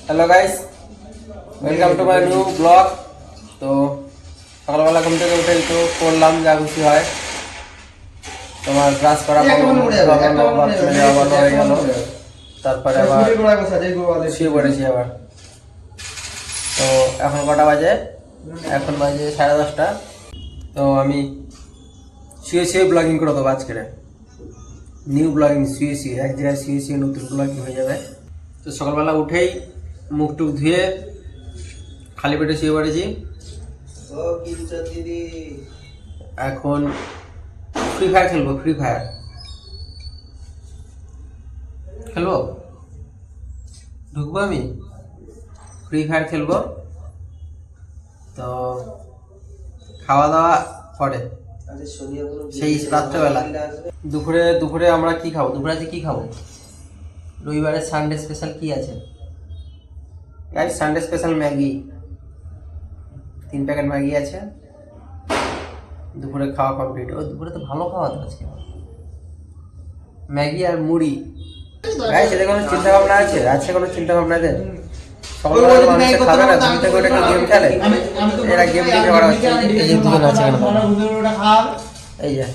Hello guys, welcome to my new blog. তো সকালবেলা ঘুম থেকে উঠে তো করলাম যা খুশি হয়, তোমার ব্রাশ করা হয়ে গেল, তারপরে আবার শুয়ে পড়েছি আবার। তো এখন কটা বাজে? এখন বাজে 10:30। তো আমি শুয়ে শুয়ে ব্লগিং করে দেবো আজকে, নিউ ব্লগিং, শুয়ে শুয়ে এক জায়গায় শুয়ে শুয়ে নতুন ব্লগিং হয়ে যাবে। তো সকালবেলা উঠেই মুখ টুক ধুয়ে খালি পেটে শুয়ে পড়েছি। এখন ফ্রি ফায়ার খেলবো, ঢুকবো আমি ফ্রি ফায়ার খেলবো। তো খাওয়া দাওয়া পরে, সেই রাত্রেবেলা। দুপুরে আমরা কি খাবো? দুপুরে আজকে কি খাবো? রবিবারের সানডে স্পেশাল কি আছে? Guys, Sunday special Maggi, 3 packet Maggi আছে। দুপুরে খাওয়া কমপ্লিট। ও দুপুরে তো ভালো খাওয়া তো আজকে, ম্যাগি আর মুড়ি। গাইস, এদের কোনো চিন্তা ভাবনা আছে? কোনো চিন্তা ভাবনা আছে? সকালবেলা মানুষ খাবে না, ঘুম থেকে উঠে গেম খেলে, এরা গেম খেলে করা হচ্ছে। এই যে দুজন আছে এখানে, এই যে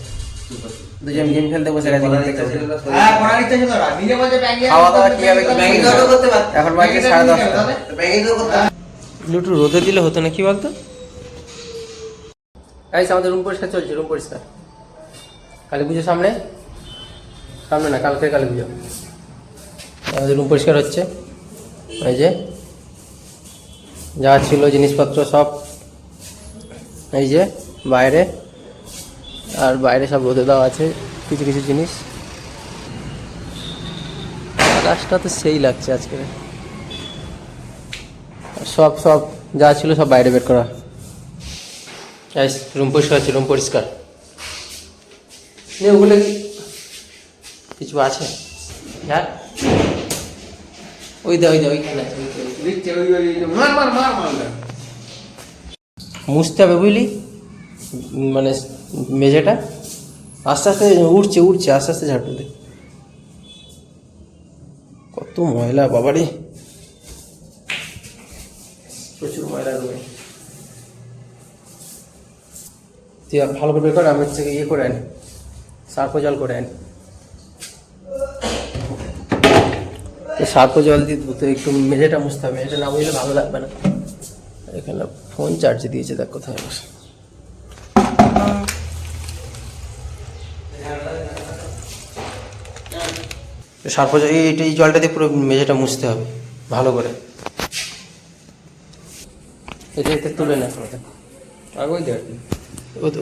দুজন গেম খেলতে বসে গেছে। খাওয়া দাওয়া কি হবে? এখন বাজে 10:30। একটু রোদে দিলে হতো না, কি বলতো? গাইস, আমাদের রুম পরিষ্কার চলছে, রুম পরিষ্কার। কালী পুজো সামনে না, কালকে কালী পুজো। আমাদের রুম পরিষ্কার হচ্ছে। এই যে যা ছিল জিনিসপত্র সব এই যে বাইরে, আর বাইরে সব রোদে দেওয়া আছে কিছু কিছু জিনিস। আকাশটা তো সেই লাগছে আজকে। সব যা ছিল সব বাইরে বের করা। রুম পরিষ্কার আছে, রুম পরিষ্কার। ওগুলো কিছু আছে? হ্যাঁ, ওইখানে আছে। মুছতে হবে বুঝলি, মানে মেঝেটা আস্তে আস্তে উঠছে আস্তে আস্তে ঝাড়ু দে। কত ময়লা বাবারে, প্রচুর ময়লা রুমে। তুই ভালো করে বের কর, আমি হচ্ছে ইয়ে করে আনি, সার্ফ জল করে আনি। তো সার্ফ জল দিয়ে তো একটু মেঝেটা মুছতে হবে, এটা না বুঝলে ভালো লাগবে না। এখানে ফোন চার্জে দিয়েছে, দেখ কোথায় বসে। সার্ফ জল, এই জলটা দিয়ে পুরো মেঝেটা মুছতে হবে ভালো করে। এতে তুলে নে, আগে দে,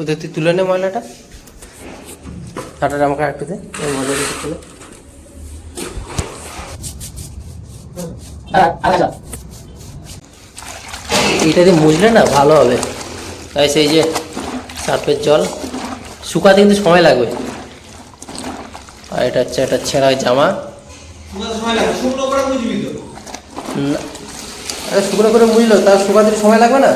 ওদের তুই তুলে নে ময়লাটা। হাঁটাটা আমাকে একটু দে, ওই ময়লাটা তুলে। এইটা দিয়ে মুছলে না ভালো হবে। তাই সেই যে সার্ফের জল শুকাতে কিন্তু সময় লাগবে। আর এটা হচ্ছে একটা ছেঁড়া জামা। আরে শুকনো করে মুছলো, তার শুকাতে সময় লাগবে না?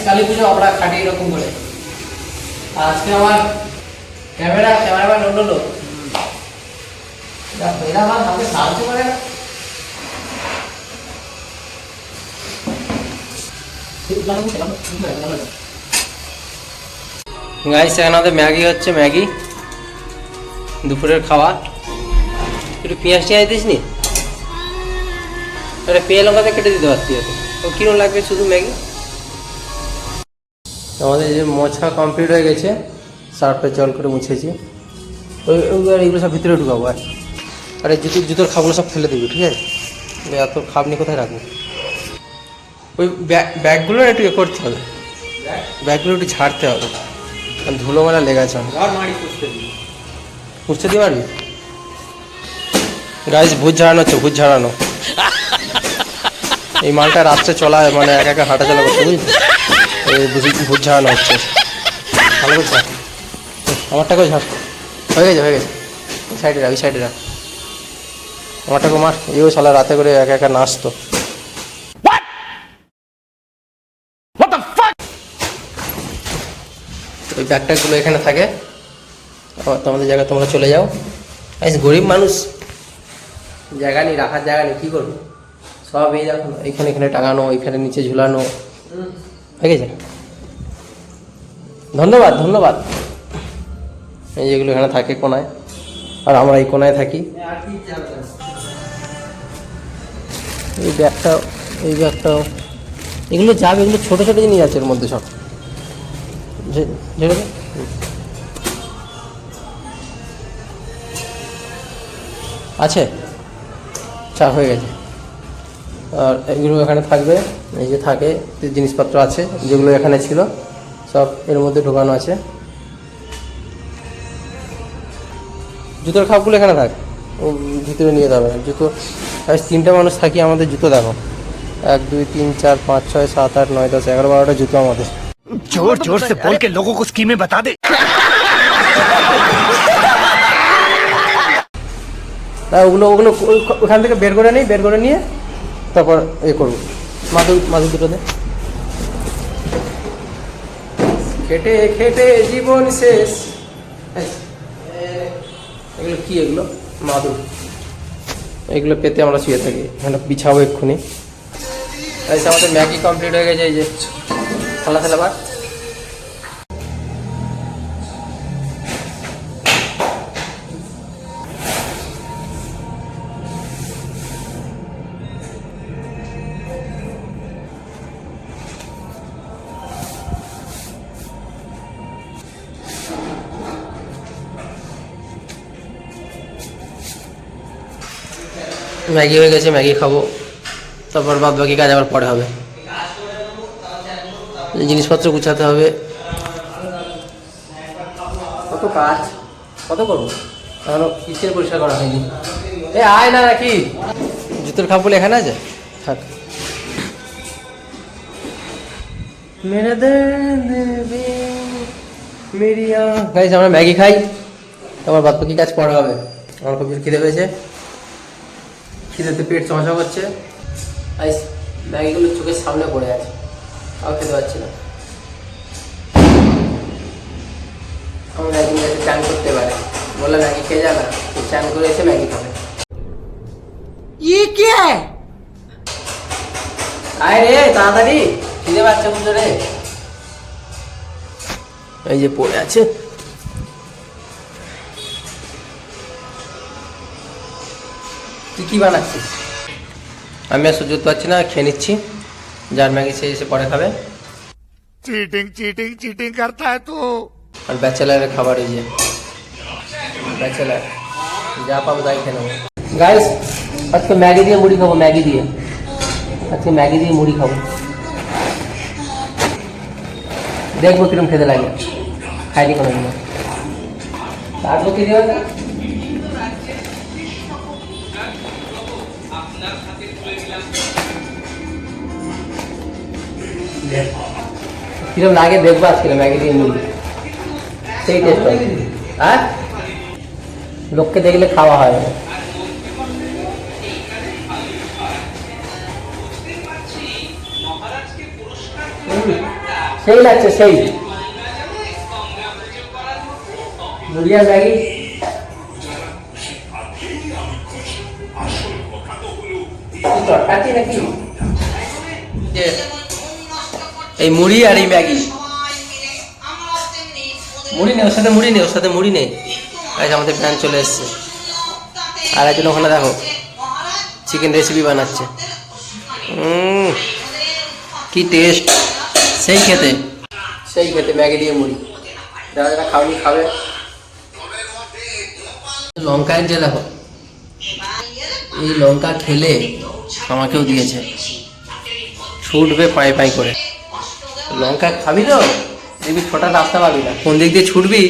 কালী পুজো আমরা খাটি এরকম করে। আজকে আমার ক্যামেরাম্যান অন্য লোক, এরা আমার আমাকে সাহায্য করে না। গাইস, এখানে আমাদের ম্যাগি হচ্ছে, ম্যাগি দুপুরের খাওয়া। একটু পেঁয়াজ টিয়াজ দিস নি, পেঁয়াজ লঙ্কাতে কেটে দিতে পারতি। ও কিরম লাগবে শুধু ম্যাগি। আমাদের যে মোছা কমপ্লিট হয়ে গেছে, সার্ফে জল করে মুছেছি। এইগুলো সব ভিতরে ঢুকাবো। আর এই জুতোর খাপগুলো সব ফেলে দিবি, ঠিক আছে? এত খাপ নিয়ে কোথায় রাখবো? ওই ব্যাগগুলো একটু ইয়ে করতে হবে, ব্যাগগুলো একটু ঝাড়তে হবে, কারণ ধুলো মেলা লেগে আছে। পুষতে দিই পারবি? গাইস, ভূত ঝাড়ানো হচ্ছে, ভূত ঝাড়ানো। এই মালটা রাত্রে চলা, মানে একা একা হাঁটা চলা করতে, বুঝলি? এই ভূত ঝাড়ানো হচ্ছে। ভালো করে ঝাড়, আমারটাকেও ঝাড়। হয়ে গেছে, হয়ে গেছে। ওই সাইডে রাখ, ওই সাইডে রাখ। আমারটাকে মার। এও শালা রাতে করে একা একা নাচতো। ওই ব্যাগট্যাগুলো এখানে থাকে, তোমাদের জায়গায় তোমরা চলে যাও। গরিব মানুষ, জায়গা নেই, রাখার জায়গা নেই, কী করবো? সব এই দেখো, এইখানে এখানে টাঙানো, এইখানে নিচে ঝুলানো, হয়ে গেছে। ধন্যবাদ, ধন্যবাদ। এই যেগুলো এখানে থাকে কোনায়, আর আমরা এই কোনায় থাকি। এই ব্যাগটাও, এই ব্যাগটাও, এগুলো যাবে, এগুলো ছোটো ছোটো জিনিস আছে এর মধ্যে সব। আছে, চা হয়ে গেছে। আর এগুলো এখানে থাকবে, এই যে থাকে জিনিসপত্র আছে যেগুলো এখানে ছিল, সব এর মধ্যে ঢোকানো আছে। জুতোর খাপগুলো এখানে থাক, ভিতরে নিয়ে যাবে জুতো। 3টে মানুষ থাকি, আমাদের জুতো দেখো, 1 2 3 4 5 6 7 8 9 10 11 12টা জুতো আমাদের। जोर जोर से बोल के लोगों को स्कीमें बता दे। ওগুলো ওগুলো ওখান থেকে বের করে নিই, বের করে নিয়ে তারপর এ করবো। মাদুর দুটো দে। খেটে খেটে জীবন শেষ। এগুলো কি? এগুলো মাদুর, এগুলো পেতে আমরা শুয়ে থাকি। এখানে বিছাবো এক্ষুনি। আমাদের ম্যাগি কমপ্লিট হয়ে গেছে। এই যে থালা থালা বার। ম্যাগি হয়ে গেছে, ম্যাগি খাবো, তারপর বাদ বাকি কাজ আবার পরে হবে। জিনিসপত্র গুছাতে হবে, কত কাজ, কত করবো। এখনো কিচেন পরিষ্কার করা হয়নি। আয় না নাকি? জুতোর খাপগুলো এখানে আছে, থাক। গাইস, আমরা ম্যাগি খাই, তারপর বাদ বাকি কাজ পরে হবে। আমার খুব খিদে পেয়েছে, খিদেতে পেট সমস্যা করছে। ম্যাগিগুলো চোখের সামনে পড়ে আছে, তাও খেতে পারছি না। আমার ম্যাগি চান করতে পারে, বললাম ম্যাগি খেয়ে যা না, চান করে এসে ম্যাগি খাবে। আয় রে তাড়াতাড়ি, খিদে পাচ্ছে বুঝো রে। এই যে পড়ে আছে। তুই কি বানাচ্ছিস? আমি আর সহ্য করতে পারছি না, খেয়ে নিচ্ছি। যার ম্যাগি সে এসে পরে খাবে। चीटिंग चीटिंग चीटिंग करता है तू। আর ব্যাচেলারের খাবার, এই যে ব্যাচেলার, যা পাবো তাই খেয়ে নেবো। গাইস, আজকে ম্যাগি দিয়ে মুড়ি খাবো, ম্যাগি দিয়ে, আজকে ম্যাগি দিয়ে মুড়ি খাবো। দেখবো কিরম খেতে লাগে, খাইনি কোনো দিন। তারপর কি দেবে? কিরম লাগে দেখবো আজকে ম্যাগি দিয়ে মুড়ি, সেই টেস্ট হবে। আর লোককে দেখলে খাওয়া হয় না। সেই লাগছে, সেই মুড়ি আর ম্যাগি। নাকি এই মুড়ি আর এই ম্যাগি। মুড়ি নেই, ওর সাথে মুড়ি নেই, ওর সাথে মুড়ি নেই। আজ আমাদের ফ্যান চলে এসছে, আর একজন ওখানে দেখো চিকেন রেসিপি বানাচ্ছে। কি টেস্ট, সেই খেতে, সেই খেতে ম্যাগি দিয়ে মুড়ি। যারা যারা খাওনি খাবে। লঙ্কা যে দেখো, এই লঙ্কা খেলে আমাকেও দিয়েছে, ছুটবে পায়ে পায়ে করে। লঙ্কা খাবি তো দেখবি ছোটা রাস্তা পাবি না, কোন দিক দিয়ে ছুটবি।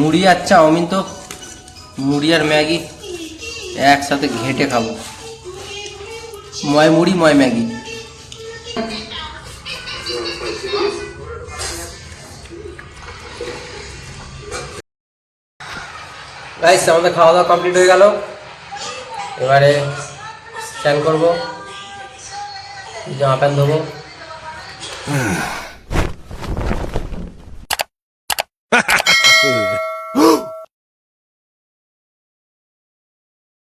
মুড়ি আর চাউমিন, তো মুড়ি আর ম্যাগি একসাথে ঘেঁটে খাবো। ময় মুড়ি ময় ম্যাগি। গাইস আমাদের খাওয়া দাওয়া কমপ্লিট হয়ে গেল, এবারে স্নান করবো, জামা প্যান্ট ধোবো।